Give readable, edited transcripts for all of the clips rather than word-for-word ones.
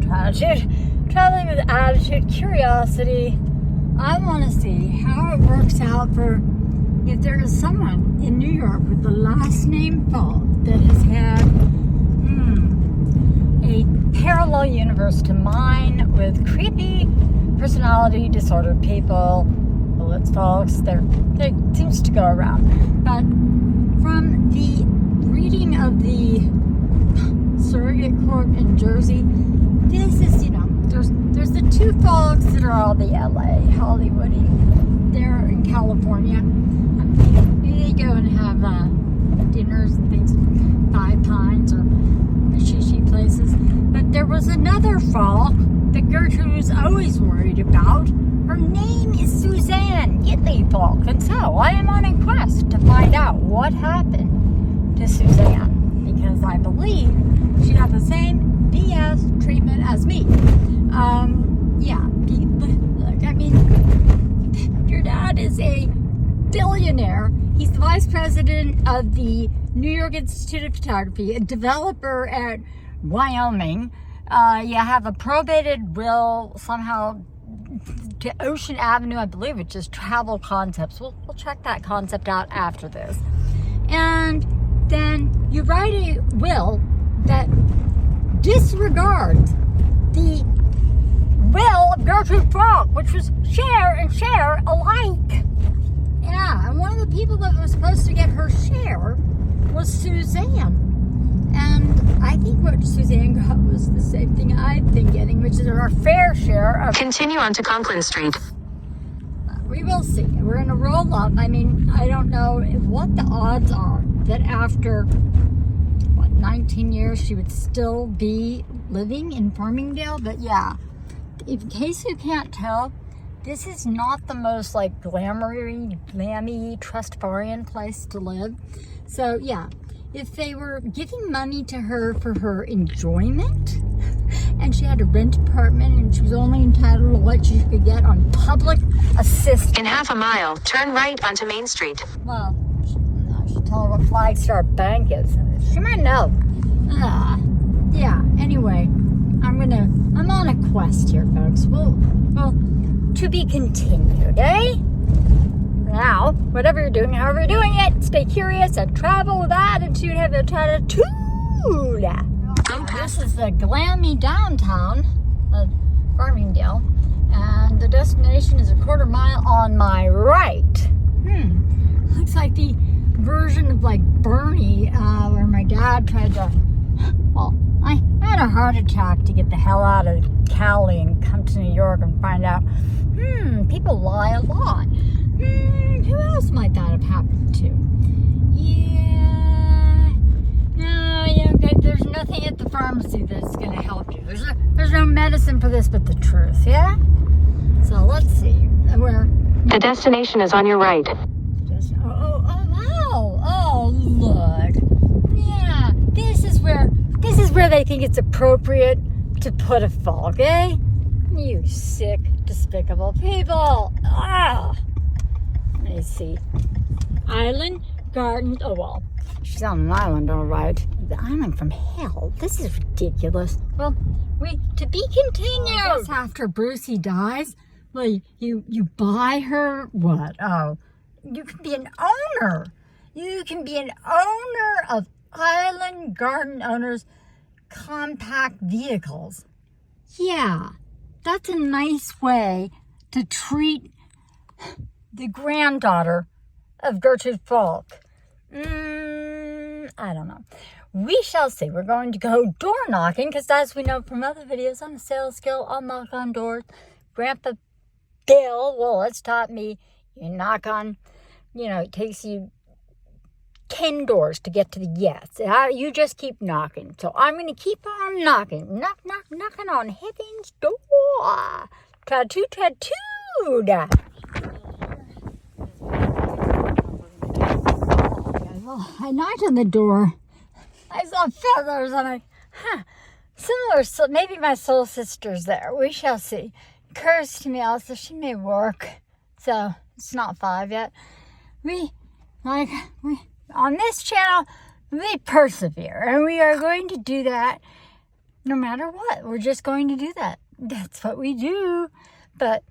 traveling with attitude, curiosity. I want to see how it works out for if there is someone in New York with the last name Falk that has had a parallel universe to mine with creepy personality disordered people. Willitts Falks, there seems to go around. But from the reading of the surrogate court in Jersey, this is, there's the two Falks that are all the LA, Hollywoody. They're in California. They go and have dinners and things, Five Pines or shishi places. But there was another Falk that Gertrude was always worried about. Her name is Suzanne Falk, and so I am on a quest to find out what happened to Suzanne, because I believe she got the same BS treatment as me. Look, I mean, your dad is a billionaire. He's the vice president of the New York Institute of Photography, a developer at Wyoming. You have a probated will somehow to Ocean Avenue, I believe it's just Travel Concepts. We'll check that concept out after this. And then you write a will that disregards the will of Gertrude Falk, which was share and share alike. Yeah, and one of the people that was supposed to get her share was Suzanne. And I think what Suzanne got was the same thing I've been getting, which is our fair share of... Continue on to Conklin Street. We will see. We're going to roll up. I mean, I don't know what the odds are that after, 19 years, she would still be living in Farmingdale. But yeah, in case you can't tell, this is not the most glammy, trustfarian place to live. So yeah. If they were giving money to her for her enjoyment, and she had to rent an apartment, and she was only entitled to what she could get on public assistance. In half a mile, turn right onto Main Street. Well, I should tell her what Flagstar Bank is. She might know. Yeah, anyway, I'm on a quest here, folks. Well, to be continued, eh? Now, whatever you're doing, however you're doing it, stay curious and travel with attitude. Have attitude. This is the glammy downtown of Farmingdale, and the destination is a quarter mile on my right. Looks like the version of Bernie, where my dad tried to. Well, I had a heart attack to get the hell out of Cali and come to New York and find out. People lie a lot. Who else might that have happened to? Yeah. No, there's nothing at the pharmacy that's going to help you. There's no medicine for this but the truth, yeah? So let's see. Where? The destination is on your right. Wow. Oh, look. Yeah, this is where they think it's appropriate to put a Falk, eh? You sick, despicable people. Let me see. Island Gardens. Oh, well, she's on an island, all right. The island from hell. This is ridiculous. Well, to be continued. I guess after Brucey dies, well, you buy her what? Oh, you can be an owner. You can be an owner of Island Garden Owners compact vehicles. Yeah, that's a nice way to treat the granddaughter of Gertrude Falk. I don't know. We shall see. We're going to go door knocking, because as we know from other videos, I'm a sales skill. I'll knock on doors. Grandpa Bill Willitts taught me, you knock on, it takes you 10 doors to get to the yes. You just keep knocking. So I'm going to keep on knocking. Knocking on heaven's door. Tattoo. Well, I knocked on the door. I saw feathers and similar, so maybe my soul sister's there. We shall see. Cursed to me also, she may work. So it's not 5 yet. We on this channel, we persevere, and we are going to do that no matter what, we're just going to do that. That's what we do. But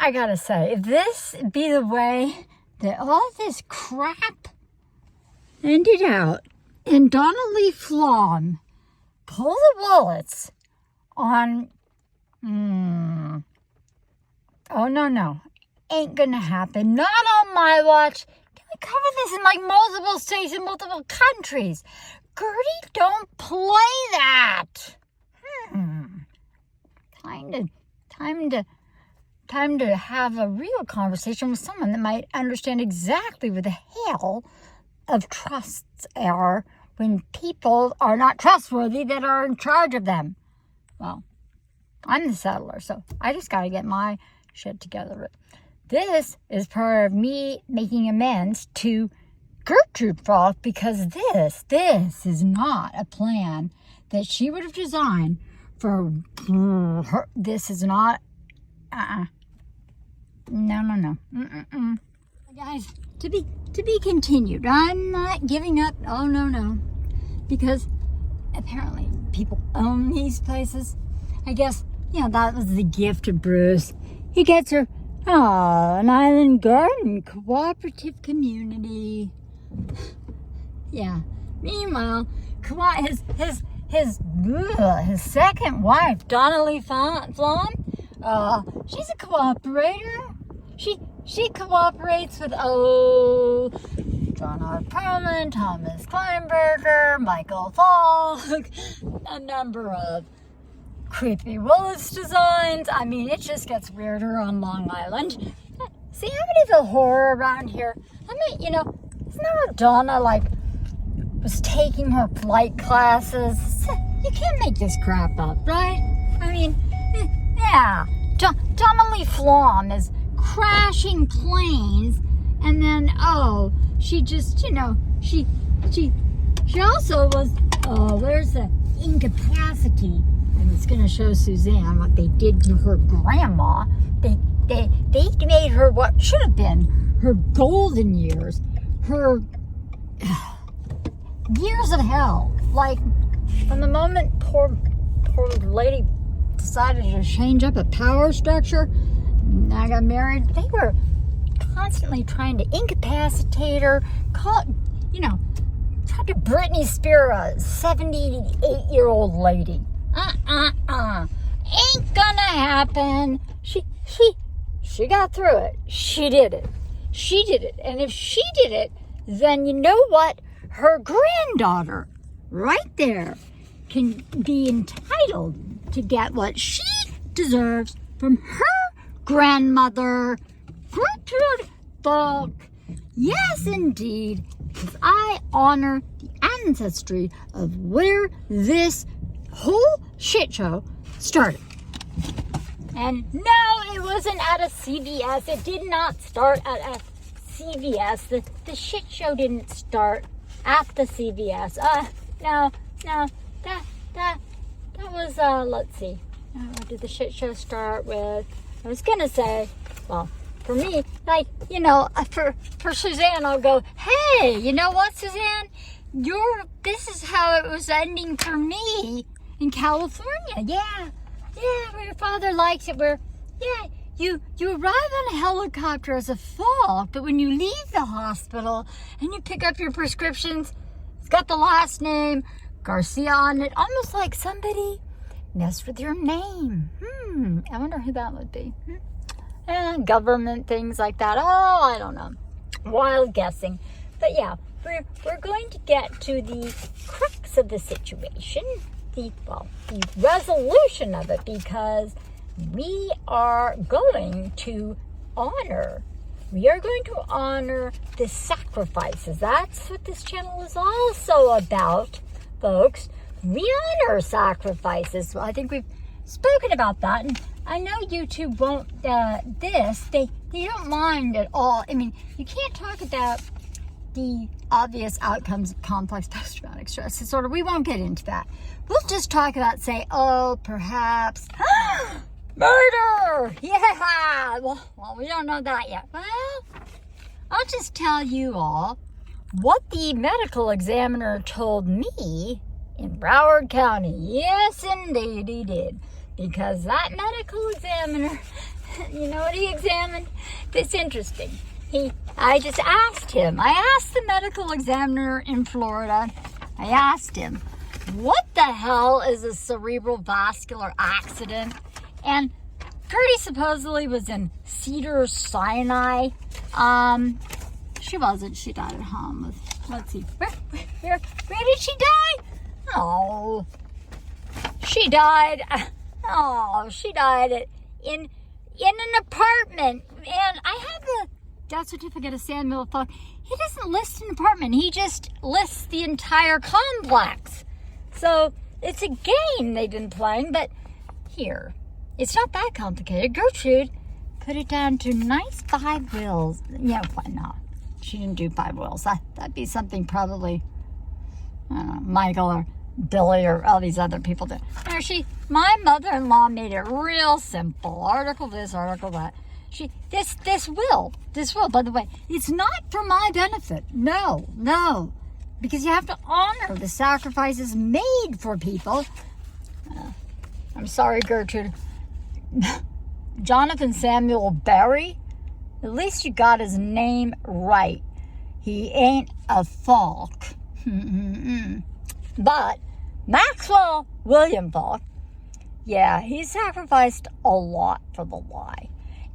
I gotta say, if this be the way that all this crap ended out, and Donnelly Flom pull the Willitts on, oh no, ain't gonna happen. Not on my watch. Can we cover this in like multiple states and multiple countries? Gertie, don't play that. Time to have a real conversation with someone that might understand exactly what the hell of trusts are when people are not trustworthy that are in charge of them. Well, I'm the settler, so I just got to get my shit together. This is part of me making amends to Gertrude Falk, because this is not a plan that she would have designed for her. This is not, no. Guys, to be continued. I'm not giving up. Oh, no. Because apparently people own these places. I guess, that was the gift of Bruce. He gets her, an island garden cooperative community. Yeah. Meanwhile, his second wife, Donnelly Flom, she's a cooperator. She cooperates with, John R. Perlman, Thomas Kleinberger, Michael Falk, a number of creepy Willitts designs. I mean, it just gets weirder on Long Island. See how many of the horror around here? Isn't that where Donna, was taking her flight classes? You can't make this crap up, right? I mean, yeah. Donnelly Flom is crashing planes, and then, she just, she also was, where's the incapacity? And it's going to show Suzanne what they did to her grandma. They made her what should have been her golden years, her years of hell. Like, from the moment poor lady decided to change up a power structure, and I got married, they were constantly trying to incapacitate her, tried to Britney Spears a 78-year-old lady. Ain't gonna happen. She got through it. She did it. And if she did it, then you know what? Her granddaughter, right there, can be entitled to get what she deserves from her grandmother, Gertrude Falk. Yes, indeed, because I honor the ancestry of where this whole shit show started. And no, it wasn't at a CVS. It did not start at a CVS. The shit show didn't start at the CVS. No, that was, let's see. What did the shit show start with? I was gonna say, well, for me, for Suzanne, I'll go, hey, you know what, Suzanne? This is how it was ending for me in California. Yeah, where your father likes it, you arrive on a helicopter as a Falk, but when you leave the hospital and you pick up your prescriptions, it's got the last name Garcia on it, almost like somebody messed with your name. I wonder who that would be. Government things like that. Oh, I don't know. Wild guessing. But yeah, we're going to get to the crux of the situation, the resolution of it, because we are going to honor the sacrifices. That's what this channel is also about, folks. We honor sacrifices. Well, I think we've spoken about that, and I know YouTube won't, they don't mind at all. I mean, you can't talk about the obvious outcomes of complex post-traumatic stress disorder. We won't get into that. We'll just talk about, perhaps murder. Yeah. Well, we don't know that yet. Well, I'll just tell you all what the medical examiner told me in Broward County. Yes, indeed he did. Because that medical examiner, you know what he examined? It's interesting. I just asked him. I asked the medical examiner in Florida, I asked him, what the hell is a cerebral vascular accident? And Gertie supposedly was in Cedars-Sinai. She wasn't. She died at home with, let's see, where did she die? Oh, she died. Oh, she died in an apartment. And I have the death certificate of Samuel Falk. He doesn't list an apartment. He just lists the entire complex. So it's a game they've been playing. But here, it's not that complicated. Gertrude put it down to nice 5 wills. Yeah, why not? She didn't do 5 wills. That'd be something probably, I don't know, Michael or Billy or all these other people did. My mother-in-law made it real simple. Article this, article that. This will, by the way, it's not for my benefit. No. Because you have to honor the sacrifices made for people. I'm sorry, Gertrude. Johnathan Samuel Barry, at least you got his name right. He ain't a Falk. But Maxwell William Falk, yeah, he sacrificed a lot for the lie.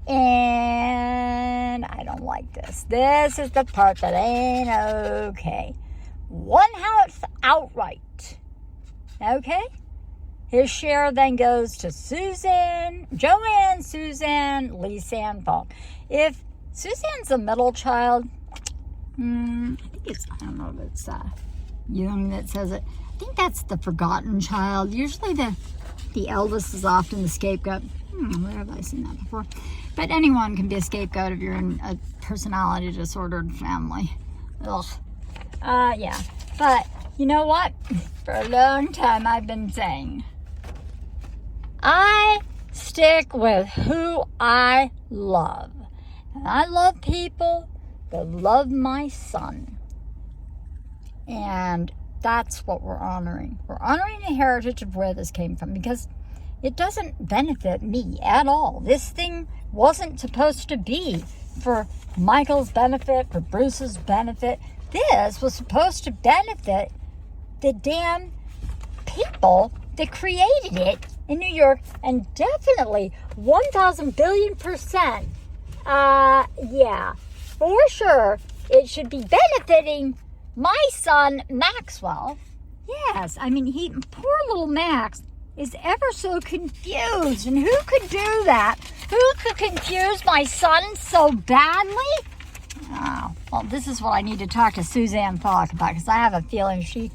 And I don't like this. This is the part that ain't okay. 1/2 outright. Okay? His share then goes to Joanne, Lisanne Falk. If Suzanne's a middle child, I think it's, I don't know if it's Jung that says it. I think that's the forgotten child. Usually the eldest is often the scapegoat. Where have I seen that before? But anyone can be a scapegoat if you're in a personality disordered family. Ugh. Yeah. But you know what? For a long time I've been saying, I stick with who I love. And I love people that love my son. And that's what we're honoring. We're honoring the heritage of where this came from, because it doesn't benefit me at all. This thing wasn't supposed to be for Michael's benefit, for Bruce's benefit. This was supposed to benefit the damn people that created it in New York, and definitely 1,000 billion %. Yeah, for sure, it should be benefiting my son, Maxwell. Yes, I mean, poor little Max is ever so confused. And who could do that? Who could confuse my son so badly? Oh, well, this is what I need to talk to Suzanne Falk about, because I have a feeling she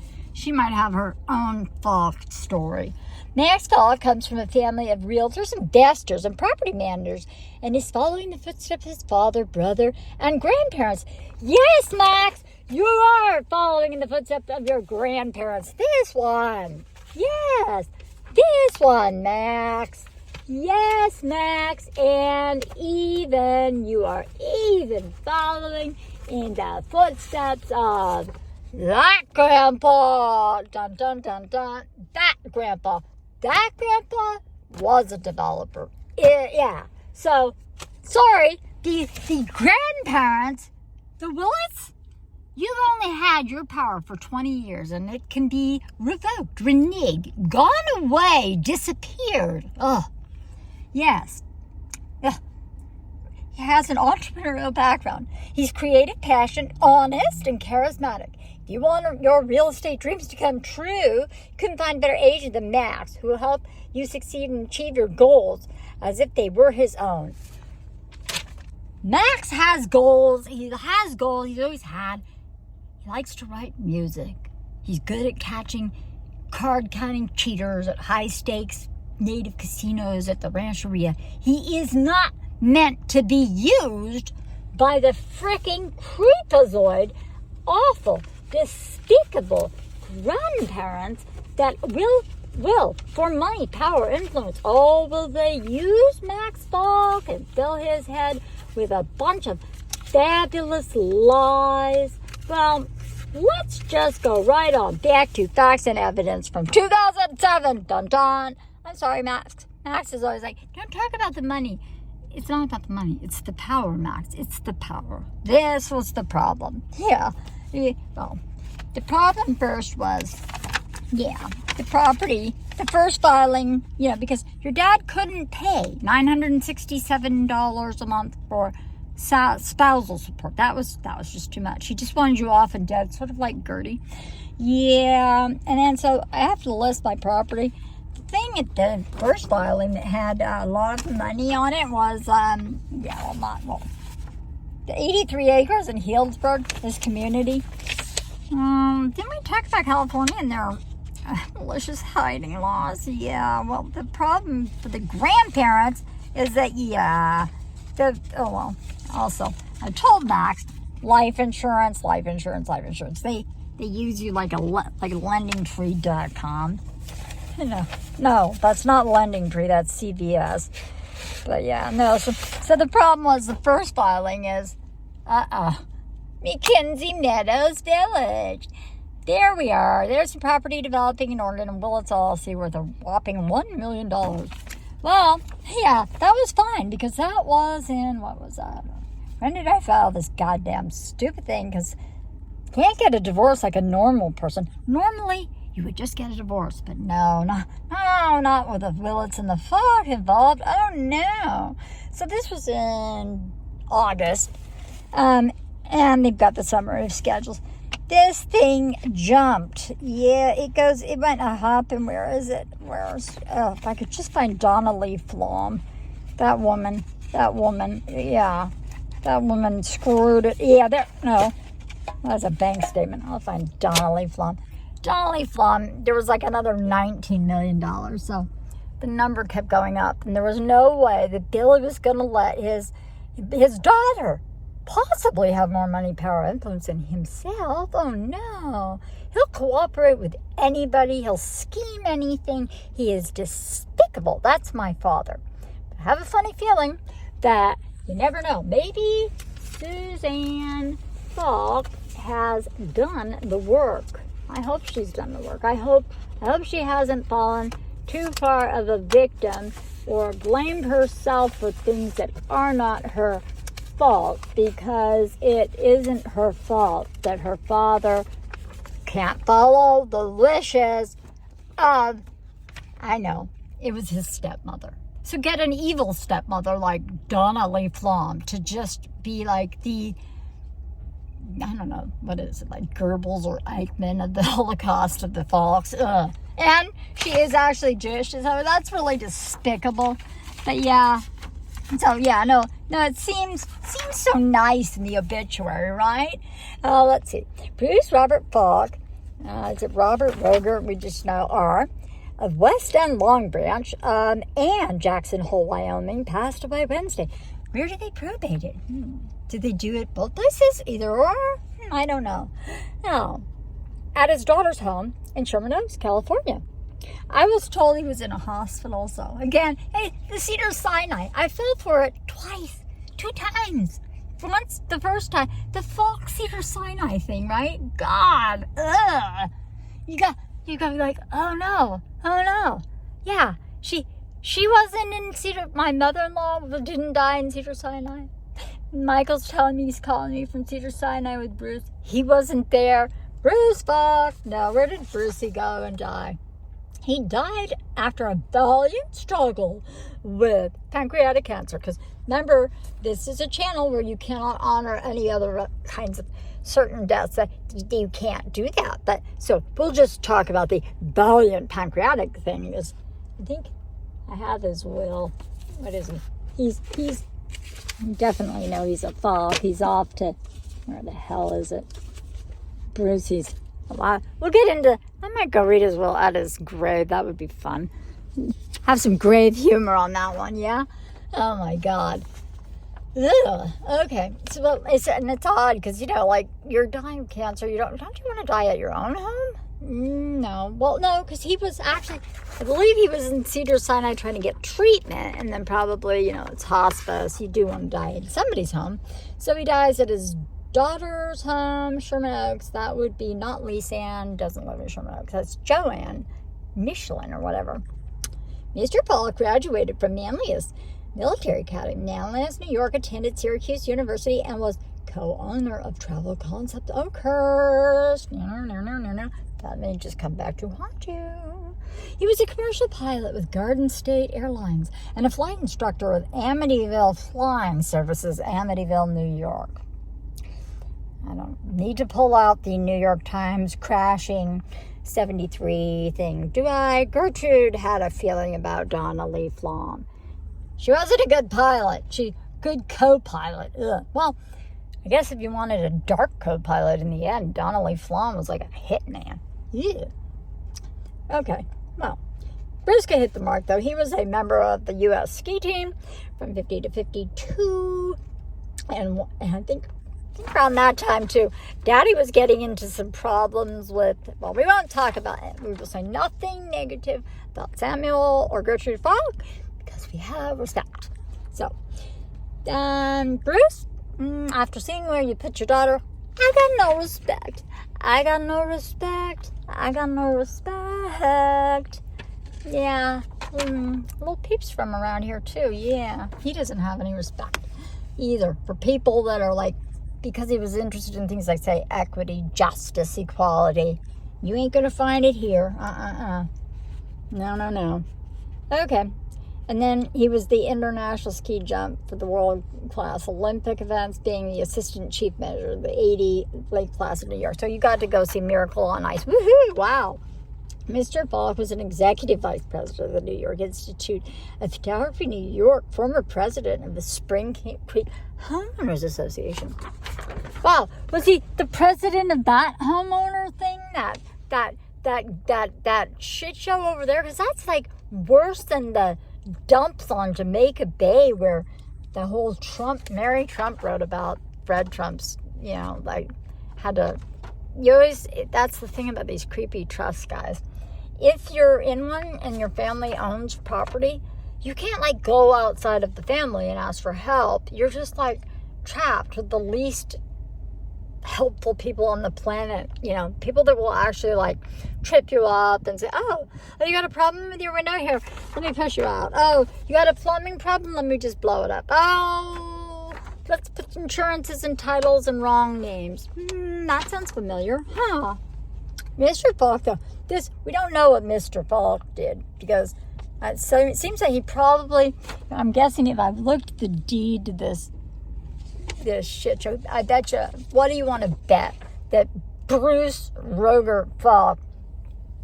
might have her own Falk story. Max Falk comes from a family of realtors, investors, and property managers, and is following the footsteps of his father, brother, and grandparents. Yes, Max, you are following in the footsteps of your grandparents. This one. Yes, this one, Max. Yes, Max, and you are even following in the footsteps of that grandpa. Dun, dun, dun, dun. That grandpa was a developer. Yeah. So, sorry, the grandparents, the Willitts, you've only had your power for 20 years, and it can be revoked, reneged, gone away, disappeared. Ugh. Yes. Ugh. He has an entrepreneurial background. He's creative, passionate, honest, and charismatic. If you want your real estate dreams to come true, you couldn't find a better agent than Max, who will help you succeed and achieve your goals as if they were his own. Max has goals. He has goals. He's always had. He likes to write music. He's good at catching card-counting cheaters at high-stakes native casinos at the Rancheria. He is not meant to be used by the frickin' creepazoid, awful, despicable grandparents that will, for money, power, influence. Oh, will they use Max Falk and fill his head with a bunch of fabulous lies? Well, let's just go right on back to facts and evidence from 2007. Dun dun. I'm sorry, Max. Max is always like, don't talk about the money. It's not about the money. It's the power, Max. It's the power. This was the problem. Yeah. Well, the problem first was, the property, the first filing, because your dad couldn't pay $967 a month for spousal support. That was just too much. He just wanted you off and dead, sort of like Gertie. Yeah. And then so I have to list my property. Thing at the first filing that had a lot of money on it was, the 83 acres in Healdsburg, this community. Didn't we talk about California and their malicious hiding laws? Yeah, well, the problem for the grandparents is that, also, I told Max, life insurance. They use you like lendingtree.com. No, that's not LendingTree, that's CVS. But yeah, no, so the problem was the first filing is, McKinsey Meadows Village. There we are. There's some property developing in Oregon and Willitts LLC worth a whopping $1 million. Well, yeah, that was fine because that was in, what was that? When did I file this goddamn stupid thing? Because you can't get a divorce like a normal person. Normally, you would just get a divorce, but no, not with the Willitts and the Falk involved. Oh no. So this was in August, and they've got the summary schedules. This thing jumped. Yeah, it went a hop, and where is it? If I could just find Donna Lee Flom. That woman, yeah. That woman screwed it. Yeah, that's a bank statement. I'll find Donna Lee Flom. Donna Lee Flom, there was like another $19 million. So the number kept going up. And there was no way that Billy was going to let his daughter possibly have more money, power, influence than himself. Oh, no. He'll cooperate with anybody. He'll scheme anything. He is despicable. That's my father. I have a funny feeling that you never know. Maybe Suzanne Falk has done the work. I hope she's done the work. I hope she hasn't fallen too far of a victim or blamed herself for things that are not her fault, because it isn't her fault that her father can't follow the wishes of, I know, it was his stepmother. So get an evil stepmother like Donna Lee Flom to just be like the, I don't know, what is it, like Goebbels or Eichmann of the Holocaust of the Falks. And she is actually Jewish, so that's really despicable. But yeah, so yeah, no, it seems so nice in the obituary, right? Let's see. Bruce Robert Falk, is it Robert Roger? We just know R, of West End Long Branch, and Jackson Hole, Wyoming, passed away Wednesday. Where did they probate it? Did they do it both places? Either or? I don't know. No. At his daughter's home in Sherman Oaks, California. I was told he was in a hospital, so again, hey, the Cedars-Sinai. I fell for it twice, 2 times. Once, the first time, the Falk Cedars-Sinai thing, right? God, ugh. You got to be like, oh no. Yeah, she wasn't in Cedar. My mother-in-law didn't die in Cedars-Sinai. Michael's telling me he's calling me from Cedars-Sinai with Bruce. He wasn't there. Bruce Falk. No, where did Brucey go and die? He died after a valiant struggle with pancreatic cancer. Because remember, this is a channel where you cannot honor any other kinds of certain deaths. That you can't do that. But so we'll just talk about the valiant pancreatic thing. I think I have his will. What is he? He's definitely know he's a Falk. He's off to, where the hell is it? Brucey's. We'll get into, I might go read his will at his grave. That would be fun. Have some grave humor on that one, yeah? Oh my God. Ugh. Okay. So, it's odd because, like, you're dying of cancer. Don't you want to die at your own home? No. Well, no, because he was actually, I believe he was in Cedars-Sinai trying to get treatment, and then probably, it's hospice. You do want to die in somebody's home. So he dies at his daughter's home, Sherman Oaks. That would be not Lisanne, doesn't live in Sherman Oaks. That's Joanne, Michelin or whatever. Mr. Falk graduated from Manlius Military Academy, Manlius, New York, attended Syracuse University, and was co-owner of Travel Concept Oakhurst. That may just come back to haunt you. He was a commercial pilot with Garden State Airlines and a flight instructor with Amityville Flying Services, Amityville, New York. I don't need to pull out the New York Times crashing 73 thing, do I? Gertrude had a feeling about Donna Lee Flom. She wasn't a good pilot. Good co-pilot. Ugh. Well, I guess if you wanted a dark co-pilot in the end, Donna Lee Flom was like a hitman. Yeah. Okay, well, Bruce hit the mark, though. He was a member of the U.S. ski team from 50 to 52. And I think around that time, too, Daddy was getting into some problems with, well, we won't talk about it. We will say nothing negative about Samuel or Gertrude Falk because we have respect. So, Bruce, after seeing where you put your daughter, I got no respect. I got no respect. I got no respect. Yeah, little peeps from around here, too. Yeah, he doesn't have any respect either for people that are like, because he was interested in things like, say, equity, justice, equality. You ain't going to find it here. No. Okay. And then he was the international ski jump for the world-class Olympic events, being the assistant chief measure of the 80 Lake Placid, New York. So you got to go see Miracle on Ice. Woohoo! Wow. Mr. Falk was an executive vice president of the New York Institute of Photography, New York, former president of the Spring Creek Homeowners Association. Wow, was he the president of that homeowner thing? That shit show over there? Because that's like worse than the dumps on Jamaica Bay where the whole Mary Trump wrote about Fred Trump's, like had to, that's the thing about these creepy trust guys. If you're in one and your family owns property, you can't like go outside of the family and ask for help. You're just like trapped with the least helpful people on the planet. People that will actually like trip you up and say, oh, you got a problem with your window? Here, let me push you out. Oh, you got a plumbing problem? Let me just blow it up. Oh, let's put insurances and titles and wrong names. That sounds familiar. Huh. Mr. Falk, though, we don't know what Mr. Falk did because so it seems like he probably, I'm guessing if I've looked at the deed to this shit show, I bet you, what do you want to bet? That Bruce Roger Falk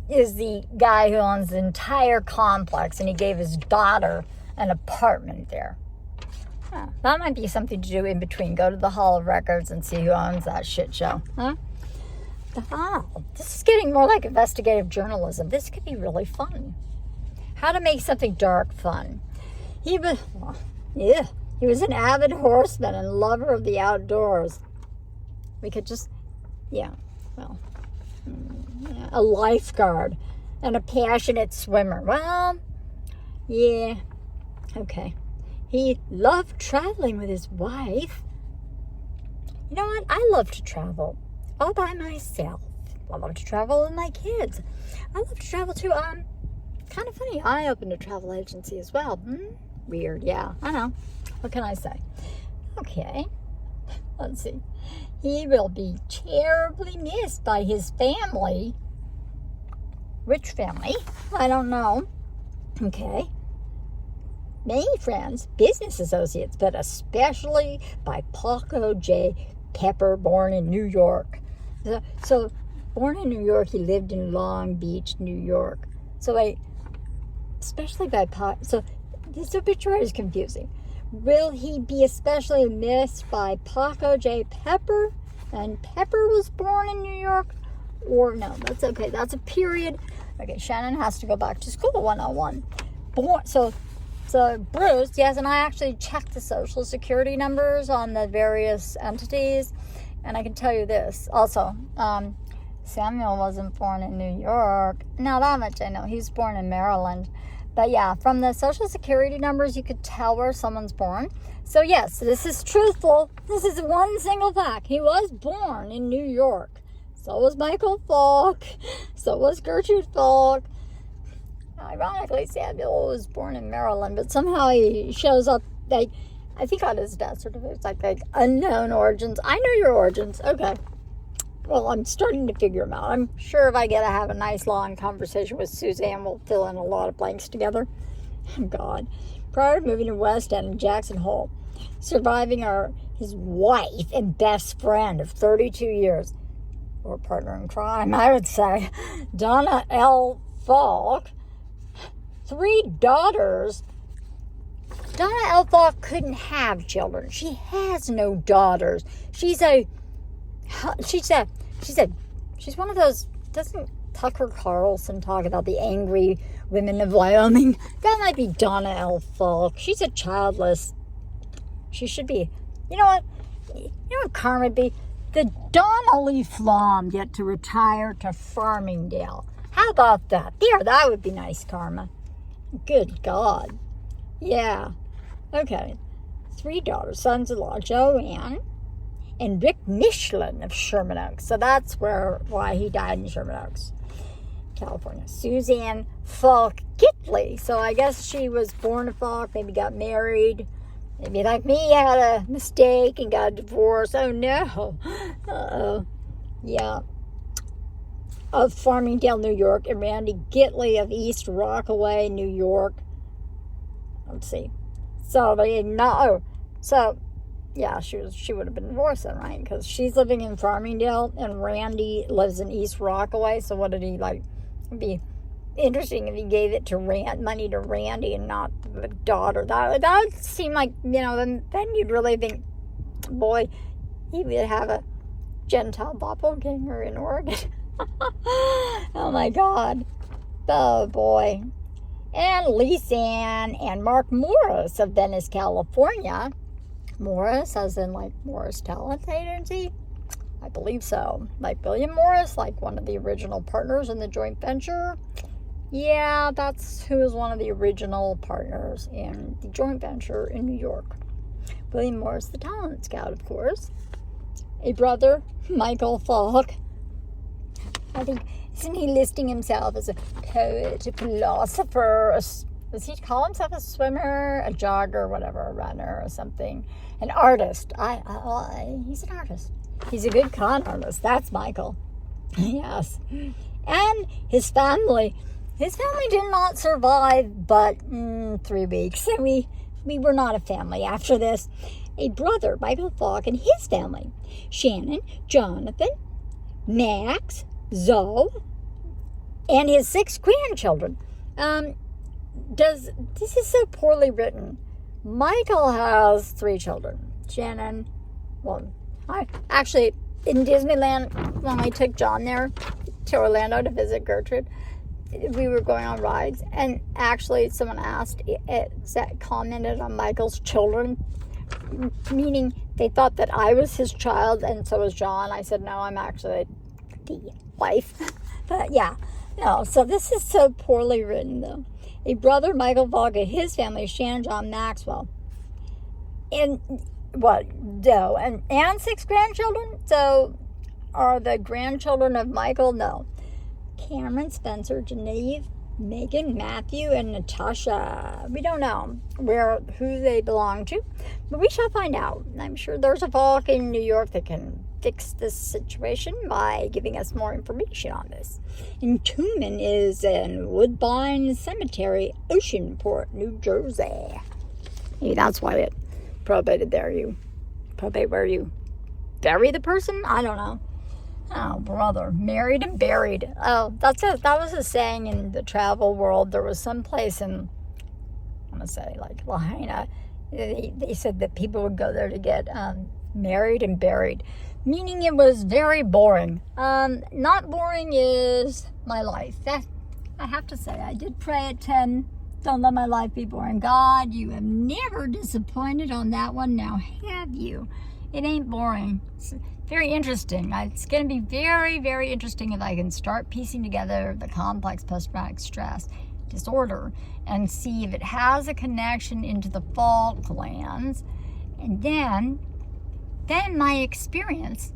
is the guy who owns the entire complex and he gave his daughter an apartment there. Huh. That might be something to do in between. Go to the Hall of Records and see who owns that shit show. Huh? This is getting more like investigative journalism. This could be really fun. How to make something dark fun. He was an avid horseman and lover of the outdoors. We could just, a lifeguard and a passionate swimmer. Well, yeah, okay. He loved traveling with his wife. You know what? I love to travel all by myself. I love to travel with my kids. I love to travel too. Kind of funny. I opened a travel agency as well. Weird. Yeah, I know. What can I say? Okay. Let's see. He will be terribly missed by his family. Which family? I don't know. Okay. Many friends, business associates, but especially by Paco J. Pepper, born in New York. So born in New York, he lived in Long Beach, New York. So especially by Paco. So this obituary is confusing. Will he be especially missed by Paco J. Pepper? And Pepper was born in New York? Or no, that's okay. That's a period. Okay, Shannon has to go back to school 101. So Bruce, yes, and I actually checked the social security numbers on the various entities. And I can tell you this. Also, Samuel wasn't born in New York. Now that much I know. He was born in Maryland. But yeah, from the social security numbers, you could tell where someone's born. So yes, this is truthful. This is one single fact. He was born in New York. So was Michael Falk. So was Gertrude Falk. Ironically, Samuel was born in Maryland, but somehow he shows up, like, I think on his death certificate, it's like unknown origins. I know your origins. Okay. Well, I'm starting to figure them out. I'm sure if I get to have a nice long conversation with Suzanne, we'll fill in a lot of blanks together. Oh, God. Prior to moving to West End in Jackson Hole, surviving his wife and best friend of 32 years, or partner in crime, I would say, Donna L. Falk, 3 daughters. Donna L. Falk couldn't have children. She has no daughters. She's one of those, doesn't Tucker Carlson talk about the angry women of Wyoming? That might be Donna L. Falk. She's a childless. She should be, you know what karma would be? The Donnelly Flom get to retire to Farmingdale. How about that? There, that would be nice karma. Good God. Yeah. Okay. 3 daughters, sons-in-law, Joanne and Rick Michelin of Sherman Oaks. So that's why he died in Sherman Oaks, California. Suzanne Falk Gitley. So I guess she was born a Falk, maybe got married. Maybe like me, had a mistake and got a divorce. Oh no. Uh-oh. Yeah. Of Farmingdale, New York, and Randy Gitley of East Rockaway, New York. Let's see. So yeah, she would have been divorced then, right? Because she's living in Farmingdale and Randy lives in East Rockaway. So what did he like? It'd be interesting if he gave it to money to Randy and not the daughter. That would seem like, then you'd really think, boy, he would have a Gentile doppelganger in Oregon. Oh my God. Oh boy. And Lisanne and Mark Morris of Venice, California. Morris, as in like Morris Talent Agency? I believe so. Like William Morris, like one of the original partners in the joint venture. Yeah, that's who was one of the original partners in the joint venture in New York. William Morris, the talent scout, of course. A brother, Michael Falk. I think, isn't he listing himself as a poet, a philosopher, does he call himself a swimmer, a jogger, whatever, a runner or something? An artist. He's an artist. He's a good con artist. That's Michael. Yes. And his family. His family did not survive but 3 weeks. And we were not a family after this. A brother, Michael Falk, and his family. Shannon, Johnathan, Max, Zoe, and his 6 grandchildren. This is so poorly written. Michael has 3 children. Shannon, actually, in Disneyland, when I took John there to Orlando to visit Gertrude, we were going on rides, and actually someone commented on Michael's children, meaning they thought that I was his child, and so was John. I said, no, I'm actually the wife. But yeah, no, so this is so poorly written, though. A brother, Michael Falk, and his family, Shannon, John, Maxwell. And and 6 grandchildren? So are the grandchildren of Michael? No. Cameron, Spencer, Genevieve, Megan, Matthew, and Natasha. We don't know who they belong to, but we shall find out. I'm sure there's a Falk in New York that can fix this situation by giving us more information on this. Entombment is in Woodbine Cemetery, Oceanport, New Jersey. Maybe that's why it probated there. You probate where you bury the person? I don't know. Oh, brother. Married and buried. Oh, that was a saying in the travel world. There was some place in, I'm going to say, like Lahaina. They said that people would go there to get married and buried, meaning it was very boring. Not boring is my life. That, I have to say, I did pray at 10. Don't let my life be boring. God, you have never disappointed on that one. Now have you? It ain't boring. It's very interesting. It's going to be very, very interesting if I can start piecing together the complex post-traumatic stress disorder and see if it has a connection into the fault glands, and then my experience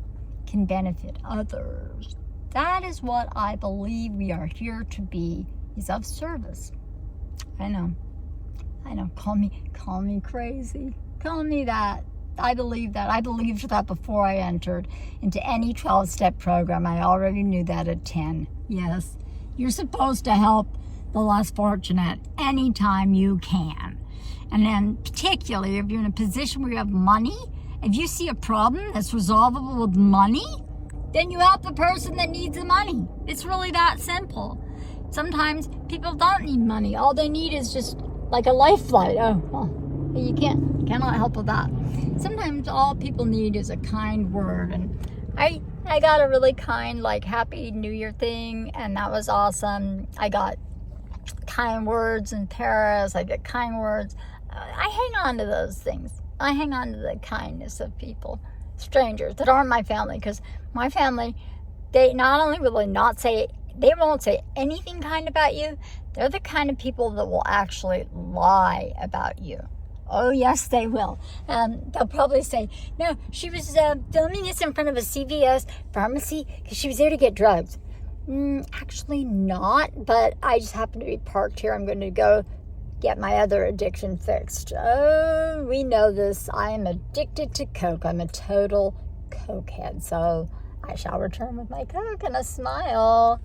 can benefit others. That is what I believe we are here to be, is of service. I know, call me crazy, call me that. I believe that. I believed that before I entered into any 12-step program. I already knew that at 10. Yes, you're supposed to help the less fortunate anytime you can. And then particularly if you're in a position where you have money, if you see a problem that's resolvable with money, then you help the person that needs the money. It's really that simple. Sometimes people don't need money. All they need is just like a lifeline. Oh, well, you cannot help with that. Sometimes all people need is a kind word. And I got a really kind, like, Happy New Year thing, and that was awesome. I got kind words in Paris. I get kind words. I hang on to those things. I hang on to the kindness of people, strangers that aren't my family, because my family, they not only will they won't say anything kind about you, they're the kind of people that will actually lie about you. Oh, yes, they will. They'll probably say, no, she was filming this in front of a CVS pharmacy because she was there to get drugs. Actually not, but I just happen to be parked here. I'm going to go get my other addiction fixed. Oh, we know this. I am addicted to Coke. I'm a total cokehead. So I shall return with my Coke and a smile.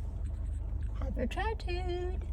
Have a gratitude.